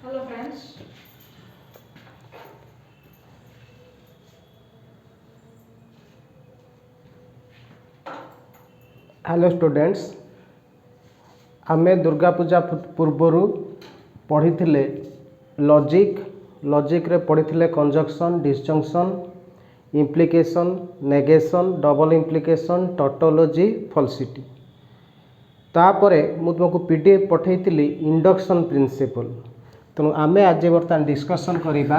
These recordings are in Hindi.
Hello friends. हेलो स्टूडेंट्स आमे दुर्गा पूजा पूर्वर पढ़ी लॉजिक रे पढ़ी conjunction disjunction implication negation double implication tautology falsity तापरे मु तुमको पीडीएफ पठेइतिली इंडक्शन प्रिंसिपल तेणु आमे आज बर्तमान डिस्कशन करिबा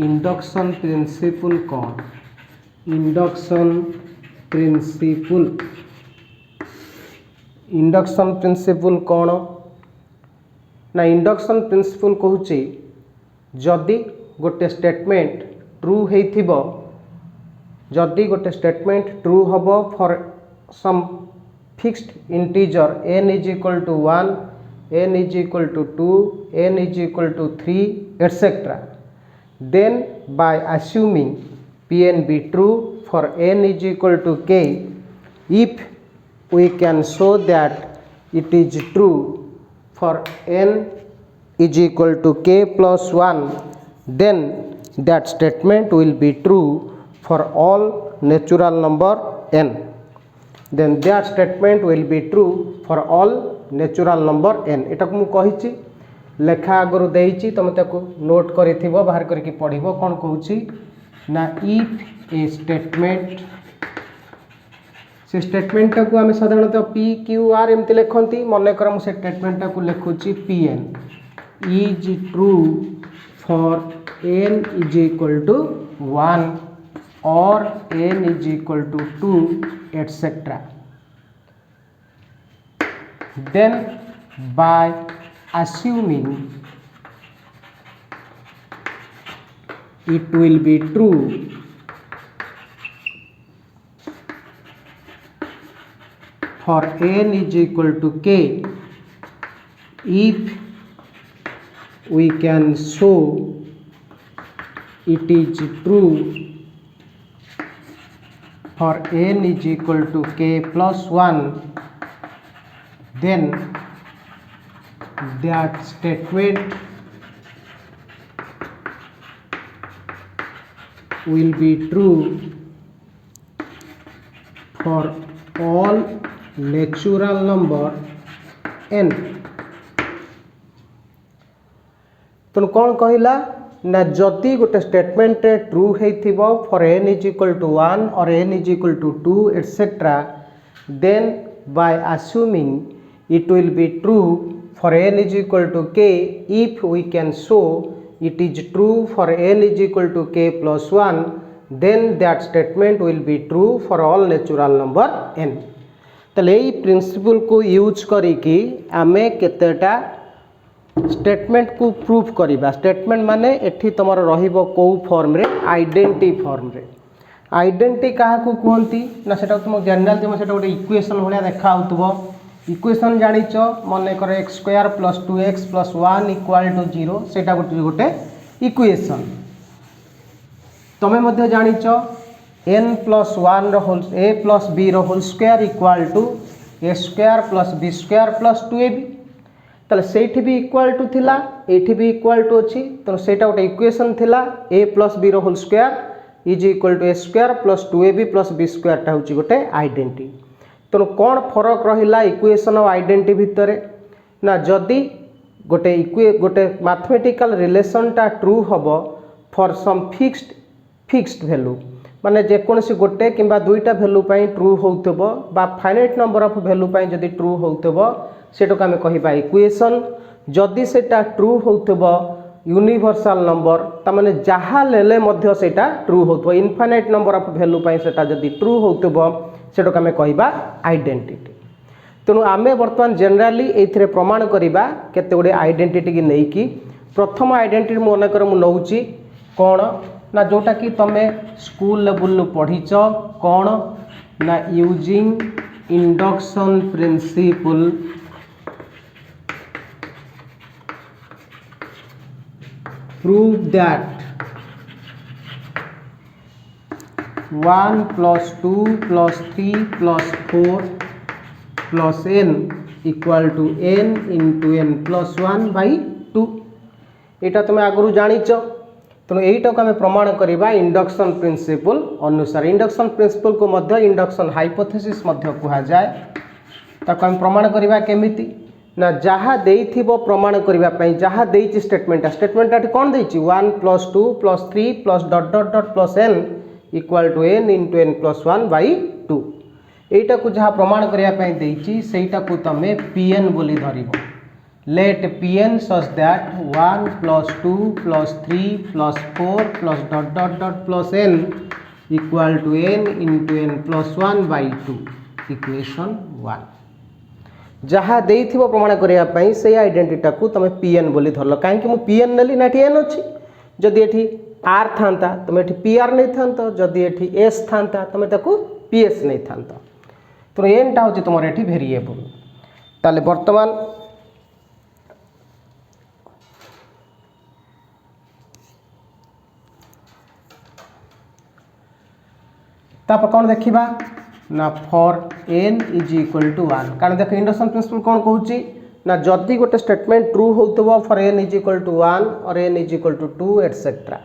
इंडक्शन प्रिंसिपल कौन इंडक्शन प्रिंसिपल इंडक्शन प्रिंसिपल कौन ना इंडक्शन प्रिंसिपल कहूँ जदि गोटे स्टेटमेंट ट्रू होइथिबो जदि गोटे स्टेटमेंट ट्रू हबो for some fixed integer n is equal to 1 n is equal to 2 n is equal to 3 etcetera then by assuming pn be true for n is equal to k if we can show that it is true for n is equal to k plus 1 then that statement will be true for all natural number n then that statement will be true for all natural number n एटा को मु कहिछि लेखा आगरु देइछि तमे ताको नोट करिथिबो बाहर करके पढिबो कोन कहूछि ना इफ ए स्टेटमेंट से स्टेटमेंट को आम साधारणतः पी क्यू आर एमती लिखती मनकर मुझे स्टेटमेंट को लिखुची P n is true for n is equal to 1 और n is equal to 2 etcetera then by assuming it will be true for n is equal to k if we can show it is true for n is equal to k plus 1 then that statement will be true for all natural number n तो कौन कहला ना जदि गोटे स्टेटमेंट ट्रू होइथिबो for n is equal to 1 और n is equal to 2 etcetera then by assuming it will be true for n is equal to k if we can show it is true for n is equal to k plus 1 then that statement will be true for all natural number n तले ये प्रिंसिपल को यूज करिकी आमे केतेटा स्टेटमेंट को प्रूफ करिबा स्टेटमेंट माने एठी तमर रहिबो को फॉर्म रे आइडेंटिटी फॉर्म रे आइडेंटिटी काहा को कहंती ना सेटा तुम जनरल तुम सेटा गोटे इक्वेशन भलिया देखा होतबो इक्वेशन जानिच मन कर x square plus 2x plus 1 equal to 0 सेटा गोटे इक्वेशन तमें मध्य जानिच n plus 1 whole a plus b whole square equal to a square plus b square plus 2ab तले सेठी भी इक्वाल टू थिला एठी भी इक्वाल टू अछि तो सेटा गोटे इक्वेशन थिला a plus b whole square is equal to a square plus 2ab plus b square टा होची गोटे आइडेंटिटी तेणु कौन फरक रहा इक्वेशन और आइडेंटिटी भितर ना जदि गोटे गोटे मैथमेटिकल रिलेशन टा ट्रू हम फॉर सम फिक्स्ड वैल्यू माने जेकोसी गोटे किंबा दुईटा वैल्यू ट्रू होउथबो बा फाइनाइट नंबर ऑफ वैल्यू जदि ट्रू होउथबो सेटा आमे कहिबा इक्वेशन जदि सेटा ट्रू होउथबो यूनिवर्सल नंबर तामाने जहा लेले मध्य सेटा ट्रू होउथबो इनफाइनाइट नंबर ऑफ वैल्यू सेटा जदि ट्रू होउथबो सेटा आमे कहिबा आइडेंटिटी तेणु आमे वर्तमान जनरली एथिरे प्रमाण करिबा केते गुडे आइडेंटिटी की नेकी प्रथम आइडेंटिटी मन कर मु नउची कोन ना जोटा कि तमे स्कूल लेवल पढ़ीच कौन ना using induction principal prove that 1 plus 2 plus 3 plus 4 plus n equal to n into n plus 1 by 2 यहाँ तुम आगु जाच तेणु यहीटा को आम प्रमाण करवा इंडक्शन प्रिंसिपल अनुसार। इंडक्शन प्रिंसिपल को मध्य इंडक्शन हाइपोथेसिस कह जाए। ताको आम प्रमाण करवा केमिति ना जहाँ देइथिबो प्रमाण करने जहाँ देइछि स्टेटमेंटा कौन देइछि 1 + 2 + 3 + dot dot dot plus n equal to n into n + 1/2 यहीटा को जहाँ प्रमाण करने देइछि सेटा को तमे Pn बोली धरिबो। Let Pn such that 1 + 2 + 3 + 4 + dot dot dot plus n equal to n into n + 1/2 equation 1। जहाँ देइथिबो प्रमाण करने से आइडेंटिटा को तुम Pn बोली धरल। कहीं मुझे Pn नेली ना एन अच्छी जदि ये R था तुम ये PR नहीं था, जदि ये S था तुम PS नहीं था। तो एनटा हूँ तुम ये भेरिएबल। ताले बर्तमान तापर कौन देखा ना फॉर n = 1 कारण देख इंडक्शन प्रिंसिपल कौन कहूँ ना जदि गोटे स्टेटमेंट ट्रू होतबो फॉर n = 1 और n = 2 एटसेट्रा।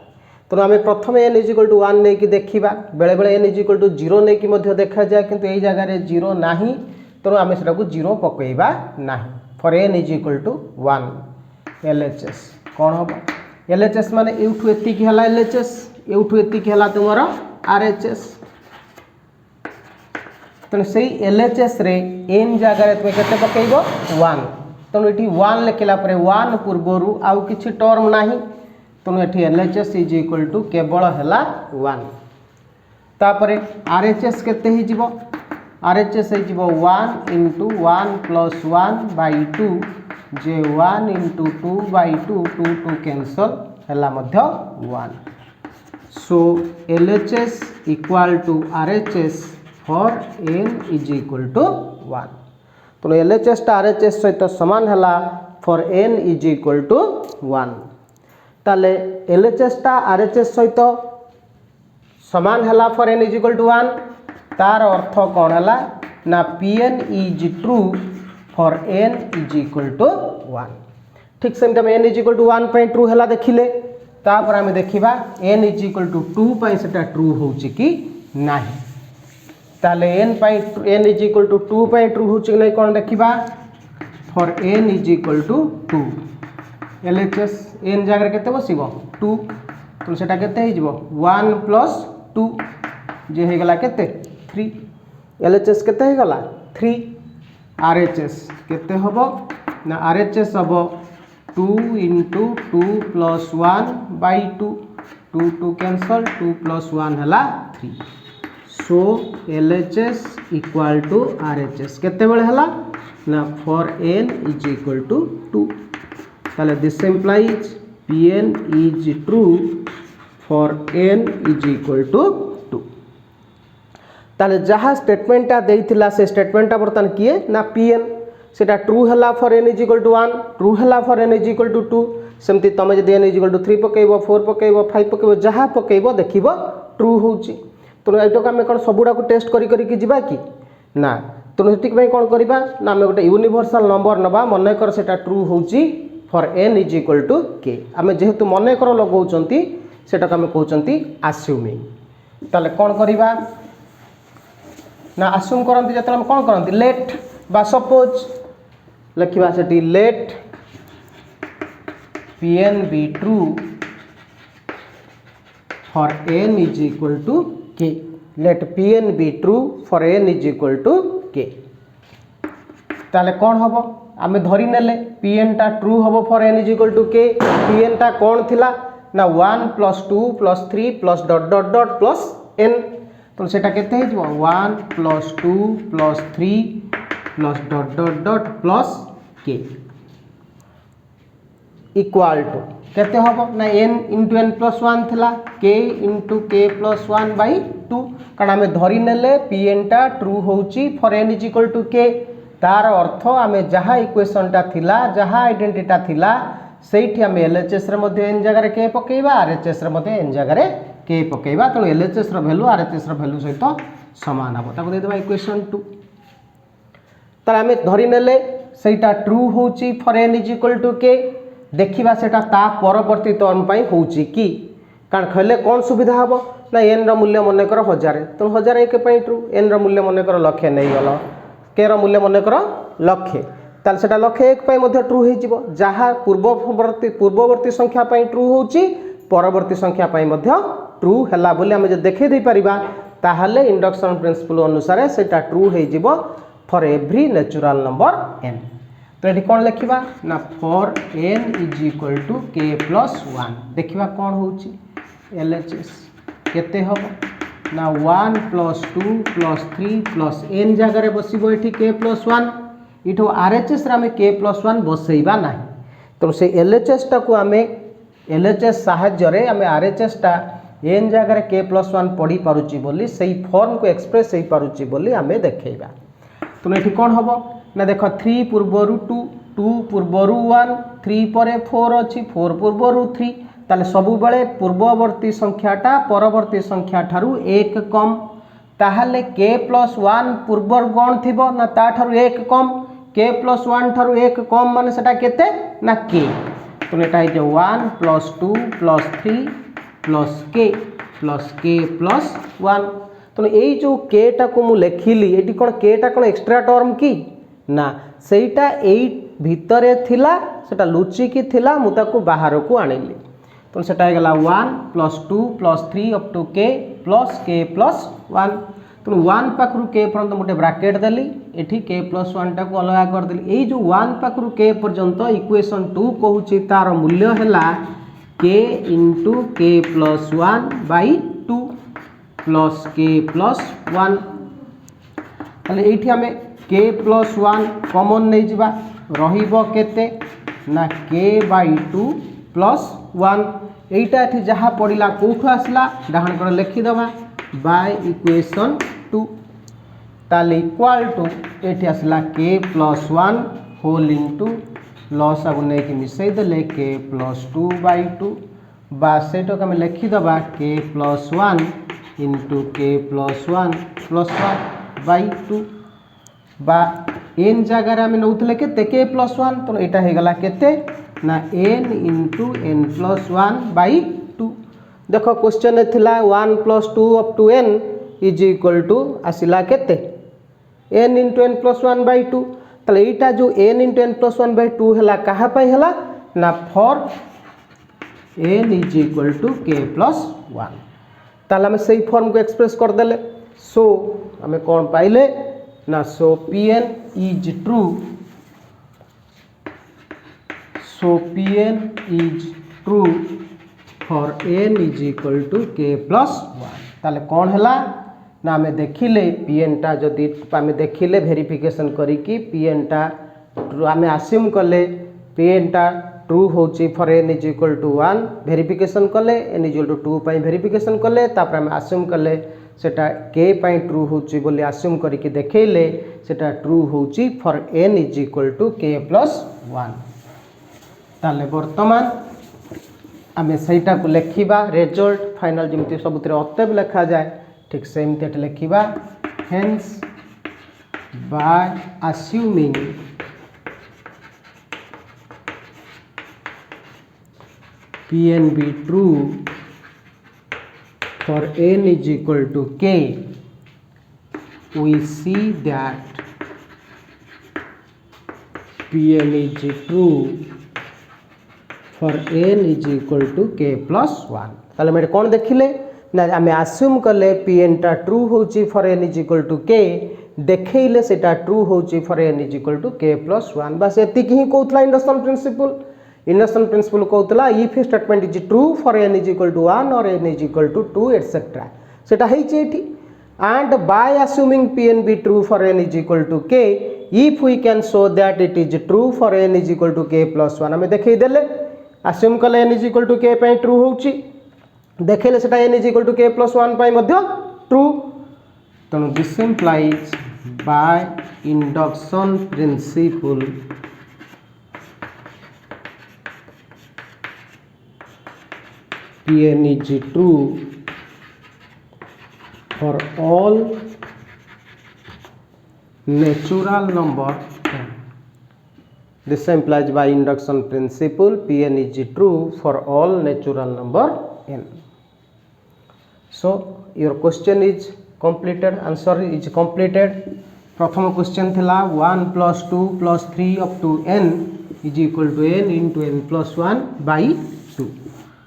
तो आम प्रथम n = 1 नहीं कि देखा बेले बेले n = 0 नहीं कि देखा जाए किंतु यही जगह 0 नहीं तेणु आम से 0 पकईबा ना। फॉर n = 1 LHS कौन हम LHS माने यूठू एतिक है LHS यूठू एतिक है तुम RHS। तेणु से LHS रे n जगह तुम के पकईब 1 तेणु ये 1 लिखला 1 पूर्वर आउ किसी टर्म ना तेणु ये LHS = केवल है 1। तापर RHS केते हो RHS हो 1 इंटू 1 + 1/2 जे 1 इंटू 2/2 2 कैंसल है 1। सो LHS = RHS फॉर n = 1 तो LHS टा RHS सहित सामान है फॉर n = 1। ताले LHS टा RHS सहित सामान है फॉर n = 1 तार अर्थ कौन है ना Pn is true for n = 1। ठीक से n = 1 पे ट्रू है देखिले तापर आम देखा n = 2 पे सेटा ट्रू हो कि नहीं। ताले n = 2 पे ट्रू हो कि नहीं कौन देखा फॉर n = 2 LHS n जगह केते बसिबो 2 तो सेटा केते हो 1 + 2 जे हे गला केते 3 LHS केते हे गला 3। RHS केते हबो ना RHS हबो 2 इंटू 2 + 1/2 2 कैंसल 2 + 1 है 3। सो LHS = RHS केते बेले हला ना फॉर n = 2 ताले this implies Pn is true for n = 2। ताले जहाँ स्टेटमेंटा देइथिला से स्टेटमेंटा बर्तमान किए ना Pn सेटा ट्रू है फॉर n = 1 ट्रू है फॉर n = 2 सेमती तुम जब n = 3 पकईब 4 पकईब 5 पकईब जहाँ पकईब देखिब ट्रू होची। तेणु तो ये आम कौन सबुड़ा को टेस्ट करी जीवा कि ना तेणु से कौन करवा ना आम गोटे यूनिवर्सल नंबर नवा मनकर से ट्रू होची फॉर n = k आम जेहेतु मनकर लगाउछंती सेटा आम कहते आस्यूमिंग। ताले कौन करवा ना आस्यूम करती जो आम कौन करती लेट बा सपोज लिखा से late Pn be true for n = k let Pn be true for n = k। ताले कौन हम आम धरी नेले Pn टा ट्रू हम फॉर n = k Pn टा कौन थिला ना 1 + 2 + 3 + dot dot dot plus n तो सेटा केते हो 1 + 2 + 3 + dot dot dot plus k equal to केते हम ना n इंटू n + 1 थिला k इंटू k + 1/2 कारण आम धरी नेले Pn टा ट्रू होची फॉर n = k तार अर्थ आम जहाँ इक्वेशन टा थिला जहाँ आइडेंटिटा थिला सेठी आम LHS रे मध्ये n जगह के पकेबा RHS रे मध्ये n जगह के पकेबा तेणु LHS रो वैल्यू RHS रो वैल्यू सहित समान हम ताको दे देबा इक्वेशन 2 तार आम धरी नेले सेटा ट्रू होची फॉर n = k देखिबा सेटा ता परवर्ती टर्म पई होउची कि कारण खले कौन सुविधा हम ना एन रूल्य मनकर 1000 तो 1000 एक ट्रू एन रूल्य मनकर लक्षे नहीं गल के रूल्य मनकर लक्षे ताल सेटा लक्षे एक ट्रू हो जहाँ पूर्ववर्ती संख्या ट्रू होची परवर्ती संख्या ट्रू है बोली आम जो देखे दे परिबा ताहले इंडक्शन प्रिंसिपल अनुसार सेटा ट्रू हो for every natural number n तो ये कौन लिखा ना for n is equal to k plus 1 देखा कौन हो LHS केते हम ना 1 प्लस 2 प्लस 3 प्लस n जगार बसब ये k प्लस 1 इठो RHS रे के प्लस 1 बसैबा ना तो से LHS टाक आम LHS साहाय्य आम RHS टा n जगार k प्लस 1 पढ़ी पारुची बोली सही फॉर्म को एक्सप्रेस हो पारुची बोली आम देखा तो ये कौन हम ना देख 3 पूर्वर 2 2 पूर्वर 1 3 पर 4 अच्छी 4 पूर्वर 3 ताले सबु बेले पूर्ववर्ती संख्याटा परवर्ती संख्या ठारू एक कम ताहले k प्लस 1 पूर्वर गण थिबो ना ता ठारू एक कम k प्लस 1 ठारू एक कम माने सेटा केते ना k तो एटा हे 1 plus 2 plus 3 plus k plus 1 तो यही जो k टा को मु लेखिली एटी कोन k टा कोन एक्स्ट्रा टर्म की ना सेटा एई भितरे थिला सेटा लुची की थिला मु ताको बाहर को आनिली तो सेटा हो गला 1 plus 2 plus 3 up to k plus 1 तो 1 पाखरु k पर्यंत गोटे ब्राकेट देली एठी k प्लस 1 टा को अलग कर देली एई जो 1 पाखरु k पर्यंत इक्वेशन 2 कहूची तार मूल्य हैला k into k plus 1 by 2 plus k plus 1 ताले एठी हमें k प्लस 1 कॉमन नहीं जिबा रहिबो केते ना k बाई 2 प्लस 1 एटा एठी जहाँ पड़िला कोठु आसला डाहण कर लिखिदबा बाय इक्वेशन 2 ताले इक्वल टू एठी आसला k प्लस 1 होल इंटू लॉस आगु नहीं कि मिसई देले k प्लस 2 बाई 2 बा सेटा को हम लिखिदबा k plus 1 into k plus 1 plus 1 by 2 बा n जगार आम नौले के k प्लस 1 तो यहाँ हो गला केते ना n into n plus 1 by 2 देख क्वेश्चन थिला 1 plus 2 up to n is equal to आसला केते n into n plus 1 by 2 ताले एटा जो n into n plus 1 by 2 हैला कहा पई हैला ना for n is equal to k plus 1 ताले हम सही फॉर्म को एक्सप्रेस कर देले सो हमें कौन पाइले ना so Pn is true so Pn is true for n is equal to k plus 1 ताले कौन हैला ना आम देखिले Pn टा जदि आम देखिले वेरिफिकेशन करी कि Pn टा आम आस्यूम कले Pn टा ट्रू होची for n is equal to 1 verification कले n इज इक्वल टू 2 पई वेरिफिकेशन कले तापर आम आस्यूम कले सेटा k पई ट्रू होची बोली आस्यूम करी कि देखैले सेटा ट्रू होची for n is equal to k plus 1 ताले वर्तमान आम सेटा को लिखिबा रिजल्ट फाइनल जमती सबुतिर अतएव लिखा जाए ठीक सेमती लिखिबा hence by assuming Pn be true for n is equal to k we see that Pn is true for n is equal to k plus 1 ताले मेरे कौन देखिले ना आम आस्यूम कले Pn टा ट्रू होची for n is equal to k देखैले सेटा ट्रू होची for n is equal to k plus 1 बस एतिक ही कहउतला इंडक्शन प्रिंसिपल कहउतला if statement is true for n is equal to 1 और n is equal to 2 etcetera सेटा हेची एठी and by assuming Pn be true for n is equal to k if we can show that it is true for n is equal to k plus 1 हमें देखै देले अज्यूम कले n is equal to k पई ट्रू होउची देखैले सेटा n is equal to k plus 1 पई मध्य ट्रू तनो this implies by induction principle Pn is true for all natural number n This implies by induction principle Pn is true for all natural number n. So your question is completed, answer is completed. प्रथम क्वेश्चन थिला 1 + 2 + 3 up to n is equal to n into n plus 1 by 2.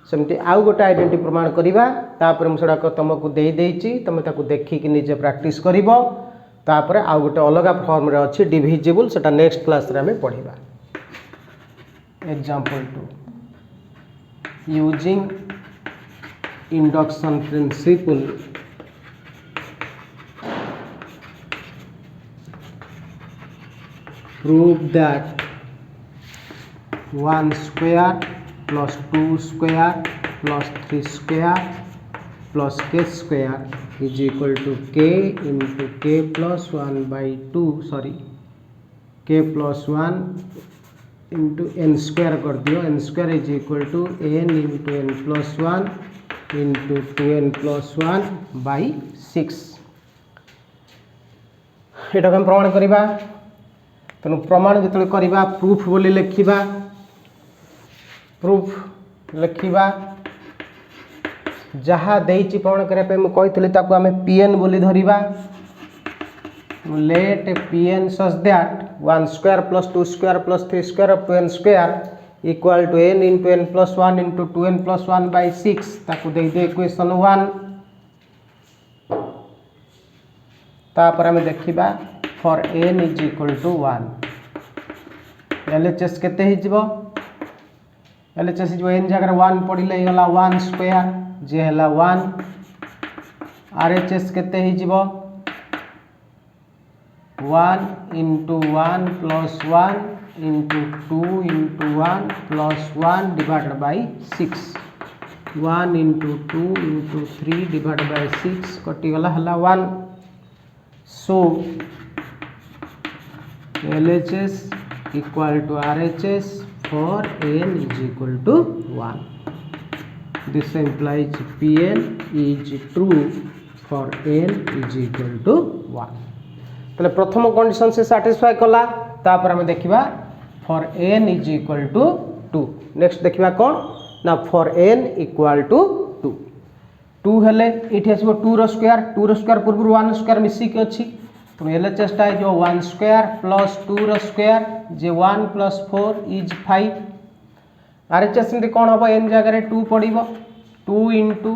सेमती आउ गोटे आइडेंटिटी प्रमाण करवा तापर मुझे तुमको दे देछि तुम ताको देखिक निजे प्रैक्टिस करिवो तापर आउ गोटे अलग फॉर्म रे अछि डिविजिबल सेटा नेक्स्ट क्लास रे हमें पढ़िबा. Example 2 using induction principle prove that 1 square plus 2 square plus 3 square plus k square is equal to k into k plus 1 by 2 sorry k plus 1 into n square कर दियो. n square is equal to n into n plus 1 into 2n plus 1 by 6. एटा हम प्रमाण करिबा. तेणु प्रमाण जो करवा प्रूफ बोली लिखा प्रूफ लिखा जहाँ देती प्रमाण करने मुझे आम Pn बोली धरवा. Let Pn such that 1 square plus 2 square plus 3 square up to n square equal to n into n plus 1 into 2n plus 1 by 6 ताकू दे दे इक्वेशन 1. तापर आम देखा for n is equal to 1 LHS केते हिजबो LHS हिजबो n जगह 1 पड़िले गला 1 स्क्वायर जे हला 1. RHS केते हिजबो 1 into 1 plus 1 into 2 into 1 plus 1 divided by 6. 1 into 2 into 3 divided by 6 कटि गला हला 1. So LHS equal to RHS for n is equal to 1. This implies Pn is true for n is equal to 1. तो प्रथम कंडीशन से सैटिस्फाई कला तापर हमें देखिबा for n is equal to 2. Next देखिबा कौन ना for n equal to 2. 2 हेले इठी आसीबो 2 रो स्क्वायर पूर्व 1 स्क्वायर मिसी के अछि तो LHS टा जो 1 स्क्वायर प्लस 2 रो स्क्वायर जे 1 प्लस 4 इज 5. RHS में कौन हम n जगह 2 पड़ो 2 into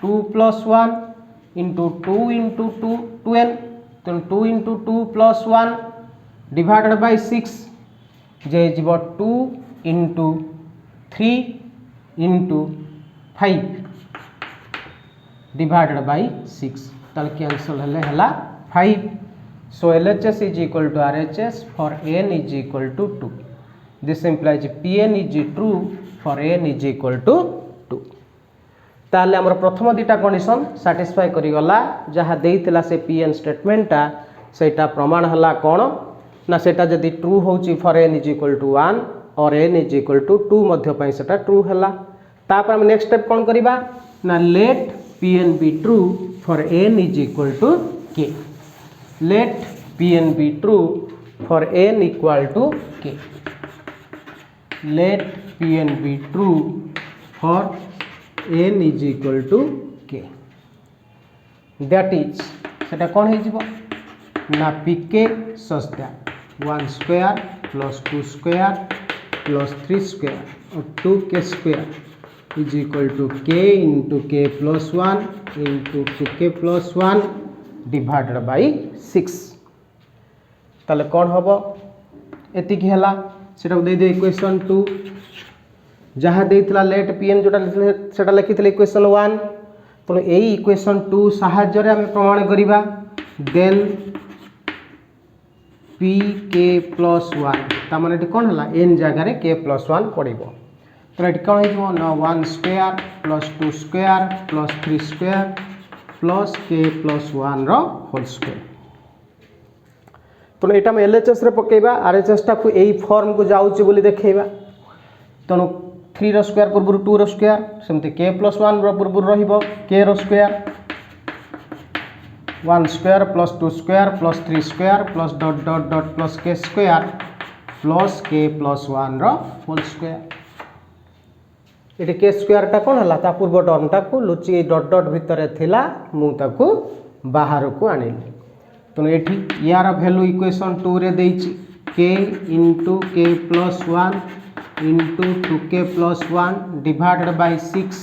2 plus 1 into 2 into 2 2n तो 2 into 2 plus 1 divided by 6 J 2 into 3 into 5 divided by 6 ताल कैंसल हला 5. So LHS is equal to RHS for n is equal to 2. This implies Pn is true for n is equal to 2. ताले हमर प्रथम दुटा कंडीशन सैटिस्फाई करी गला जहाँ देइतिला से Pn स्टेटमेंटा सेटा प्रमाण हला कोन ना सेटा जदि ट्रू होची for n is equal to 1 और n is equal to 2 मध्य पई सेटा ट्रू हला. तापर हम नेक्स्ट स्टेप कोन करिबा ना late Pn be true for n is equal to k. Let Pn be true for n equal to k. Let Pn be true for n is equal to k. That is सेटा कौन हो ना pk such that 1 square plus 2 square plus 3 square or 2k square is equal to k into k plus 1 into 2k plus 1 divided by 6. ताले कौन हम एतिक है सेटा दे दे इक्वेशन 2 जहाँ देइतिला लेट Pn जोटा सेटा लिखिथिले इक्वेशन 1 तो एई इक्वेशन 2 सहाय्य रे हम प्रमाण करिबा देन pk plus 1 ता माने कौन हला n जगह रे k plus 1 पड़िबो तो एटी कौन हो ना 1 square plus 2 square plus 3 square plus k plus 1 रो होल स्क्वायर. तो एटा में LHS रे पकेबा RHS टा को एई फॉर्म को जाउची बोली देखेबा तनो 3 रो स्क्वायर पूर्व 2 रो स्क्वायर सेमते k प्लस 1 रो पूर्व रहिबो k रो square 1 square plus 2 square plus 3 square plus dot dot dot plus k square plus k plus 1 whole square ये के स्क्वायरटा कौन है ता पूर्व टर्मटा को लुचि डट डट भितर थिला मु ताकू बाहर को आनिली तो ये यार वैल्यू इक्वेशन 2 रे देइछि k into k plus 1 into 2k plus 1 divided by 6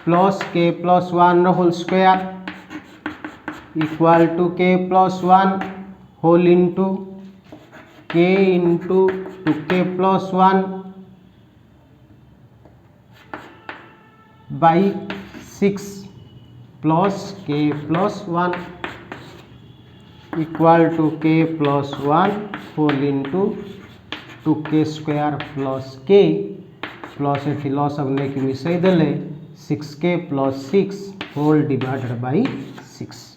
plus k plus 1 whole square equal to k plus 1 whole into k into 2k plus 1 by 6 plus k plus 1 equal to k plus 1 whole into 2k square plus k plus एठी लॉस अब लेके मिसई देले 6k plus 6 whole divided by 6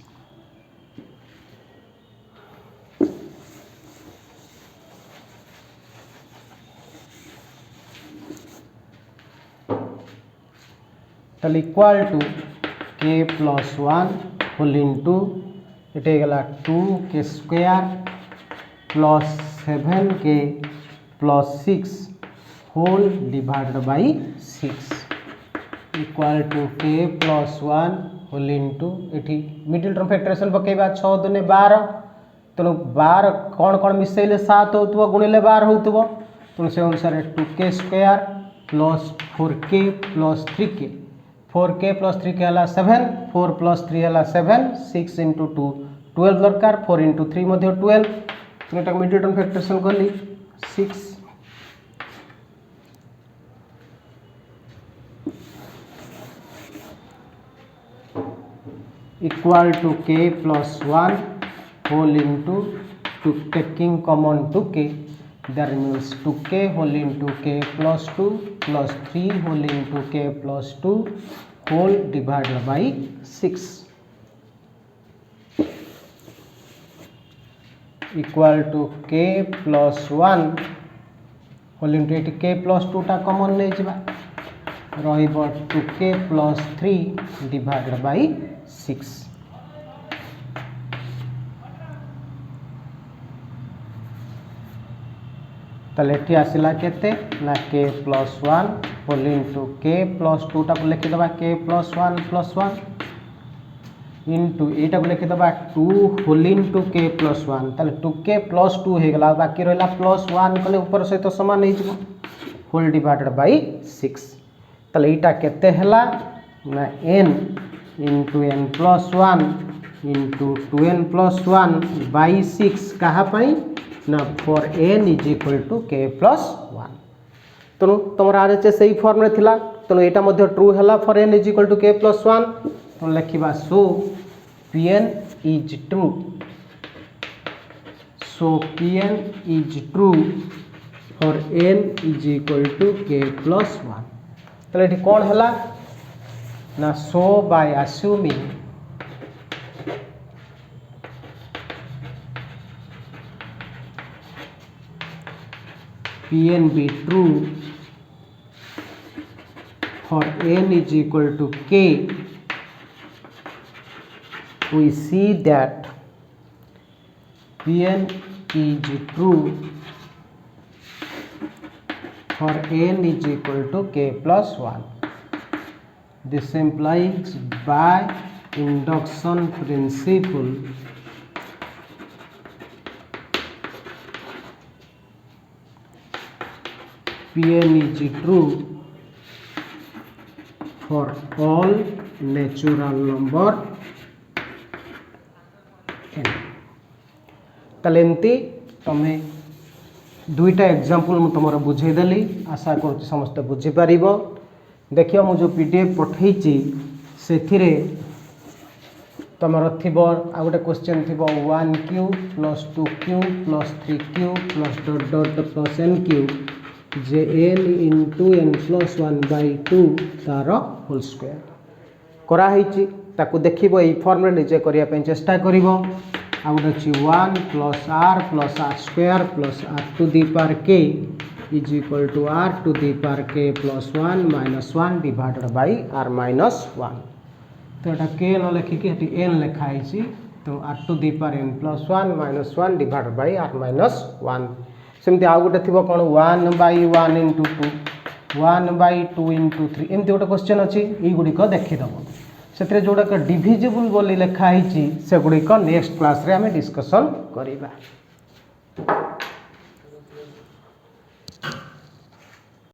तल equal to k plus 1 whole into ये गला 2k square plus 7k plus 6 whole divided by 6 equal to k plus 1 whole into ये मिडिल टर्म फैक्टराइजेशन पकेबा 6 दुने 12 तेणु 12 कौन कौन मिसेले 7 होतबो गुणिले 12 होतबो तेणु से अनुसार 2k square plus 4k plus 3k 4k plus 3k हला 7 4 प्लस 3 हला 7 6 इंटू 2 12 दरकार 4 इंटू 3 मध्य 12 तेटा मिडिल टर्म फैक्टराइजेशन करली 6 equal to k plus 1 whole into two taking common 2k that means 2k whole into k plus 2 plus 3 whole into k plus 2 whole divided by 6 equal to k plus 1 whole into it k plus 2 टा कॉमन ले जिबा रहिबो 2k plus 3 divided by 6 ताले एठी आसिला केते ना k plus 1 whole into k plus 2 टा को लिखि दबा k प्लस 1 इंटू एटा को लिखि दबा 2 होल इंटू k प्लस 1 ताले 2k प्लस 2 हे गला बाकी रहला प्लस 1 कले ऊपर सहित समान हे जिवो होल डिवाइडेड बाय 6 ताले एटा केते हला ना n into n plus 1 into 2n plus 1 by 6 कहा पई ना for n is equal to k plus 1 तेणु तुम RHS सही फॉर्म रे थिला तेणु एटा मध्ये ट्रू हला for n is equal to k plus 1 तो लिखिबा so pn is true so pn is true for n is equal to k plus 1 तले एठी कोन हला ना so by assuming Pn be true for n is equal to k, we see that Pn is true for n is equal to k plus 1. This implies by induction principle Pn is true for all natural number n. ताले एमती तमे दुईटा एग्जांपल मु तुमरा बुझे देली आशा करूँ समस्त बुझी पारिबो देखियो मु जो पीडीएफ पठेइची सेथिरे तमर थिबो आ गोटे क्वेश्चन थिबो 1q plus 2q plus 3q plus dot dot plus nq जे n into n plus 1 by 2 तार होल स्क्वायर करा हिची ताकू देखिबो एई फॉर्म रे निजे करिया पे चेष्टा करिवो आ गोटे अछि 1 plus r square plus r to the power k is equal to r to the power k plus 1 minus 1 divided by r minus 1 तो एटा k न लिखि के एटी n लिखा हिची तो r to the power n plus 1 minus 1 divided by r minus 1 सेमती आउ गोटे थी कौन 1/1 इंटू 2 1/2 इंटू 3 एमती गोटे क्वेश्चन अच्छी युड़िक देखीदेव से जोड़ाक डिविजिबल बोली लिखाई से गुड़िक नेक्स्ट क्लास रे आम डिस्कसन करवा।